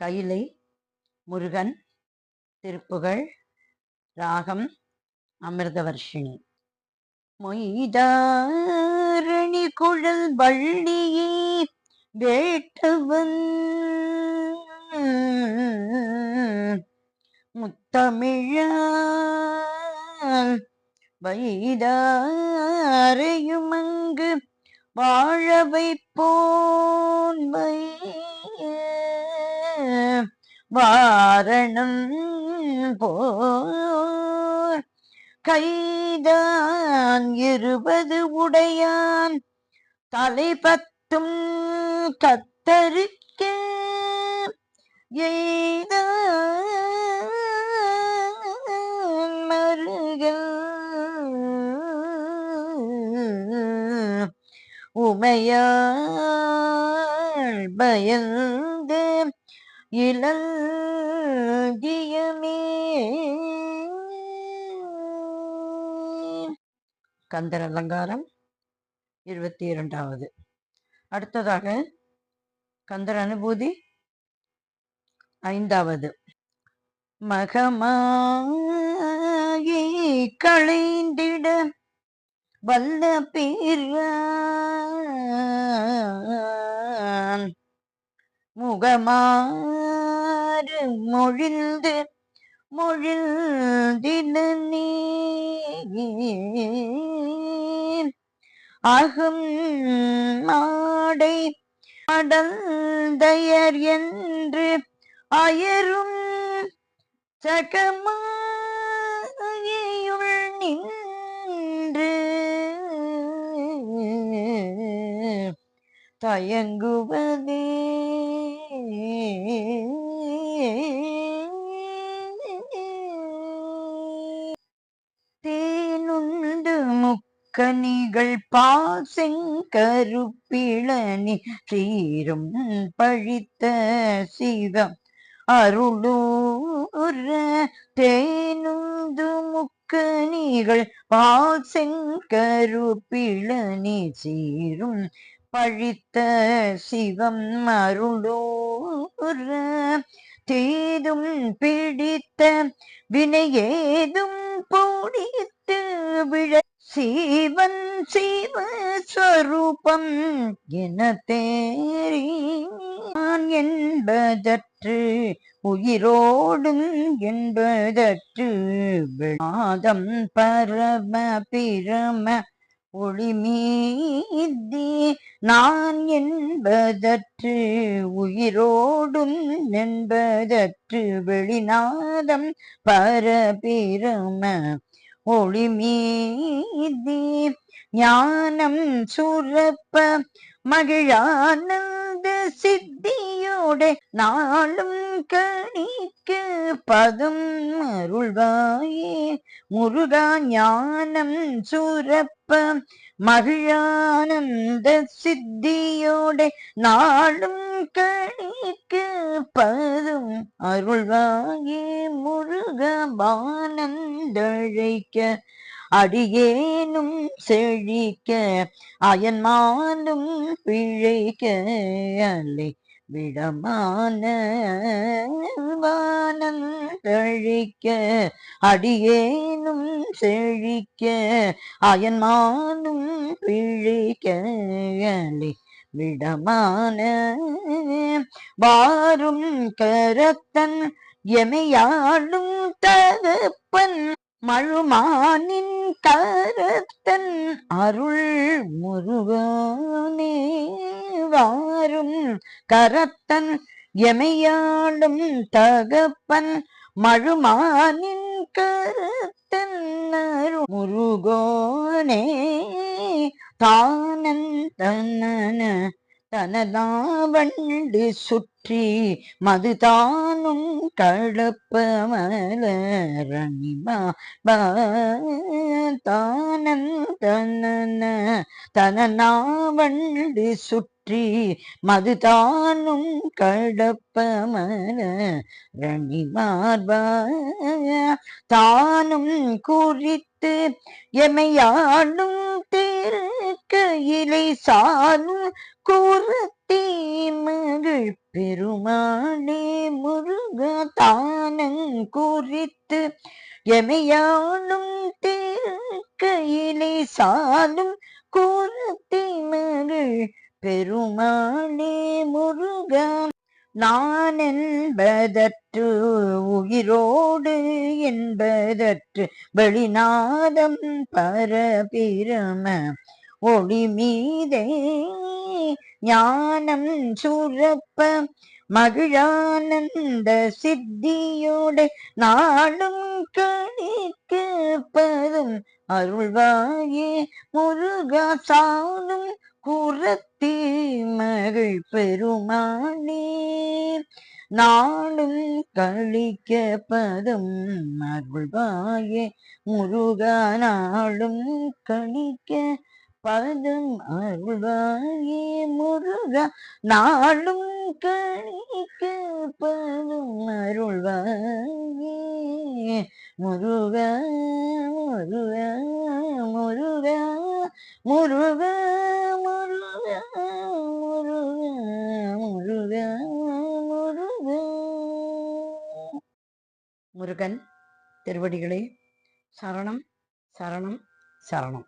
கைலை முருகன் திருப்புகழ் ராகம் அமிர்தவர்ஷினி. மொய்தாரணி குழல் வள்ளியே வேட்டவன் முத்தமிழால் வைதாரையும் அங்கு வாழ வைப்போன் வாரணம் போர் கைதான் 20 உடையான் தலை 10 கத்தரிக்க மருகல் உமையாள் பயந்து இளங்கியமே. கந்தர் அலங்காரம் 22வது. அடுத்ததாக கந்தர் அனுபூதி 5வது. மகமாகி களைந்திட வல்ல பிரான் முகமாறு மொழிந்தினே அகம் மாடை அடந்தயர் என்று அயரும் சகமாயுள் நின்று தயங்குவதே தேனுண்டு முக்கனிகள் பாசெங்கருப்பிளனி சீரும் பழித்த சிவம் அருளூர தேனுந்து முக்கனிகள் பாசெங்கருப்பிளனி சீரும் பழித்த சிவம் அருளூர தீதும் பிடித்த வினையேதும் பொடித்து விழ சீவன் சிவஸ்வரூபம் என தேறினான் என்பதற்று உயிரோடும் என்பதற்று நாதம் பரம பிரம ஒளிமீதி நான் என்பதற்று உயிரோடும் என்பதற்று வெளிநாதம் பரபிரம ஒளிமீதி ஞானம் சுரப்ப மகிழானந்த சித்தியோட நாளும் கணிக்க பதம் அருள்வாயே முருகா. ஞானம் சுரப்ப மகிழானந்த சித்தியோட நாளும் கணிக்க பதம் அருள்வாயே முருகா. பானந்தழைக்க அடியேனும் செழிக்க அயன்மானும் பிழைக்க அலை விடமான வானந்தழிக்க அடியேனும் செழிக்க அயன்மானும் பிழைக்க அலை விடமான வாரும் கரத்தன் எமையாளும் தகப்பன் மழுமானின் கரத்தன் அருள் முருகனே. வாரும் கரத்தன் எமையாளும் தகப்பன் மழுமானின் கரத்தன் அருள் முருகனே. தானந்தன தனதாவண்டு சுற்றி மதுதானும் கழப்ப மலரணிமா தானந்தன தனநாவண்டு சுற்றி மதுதானும் கழப்ப மலரணிமார்பா தானும் குறித்து எமையாளும் திருக்கையிலை சாலும் கூறத்த மகள் பெருமாளே முருகா தானங்குறித்து எமையானும் திருக்கையிலே சாலும் கூறத்தி மகள் பெருமாளே முருகா நான் என்பதற்று உயிரோடு என்பதற்று வெளிநாதம் பரபிரம ஒளி மீதே ஞானம் சுரப்ப மகிழானந்த சித்தியோடு நாளும் கணிக்கப்பதும் அருள்வாயே முருகா சாலும் குரத்தி மகள் பெருமானே நாளும் கழிக்கப்பதும் அருள்வாயே முருகா நாளும் கழிக்க பதம் அருள்வாயே முருகா நாளும் கழிக்க பதம் அருள்வாயே முருகா முருகா முருகா முருகா முருகா முருகா முருகா முருகன் திருவடிகளே சரணம் சரணம் சரணம்.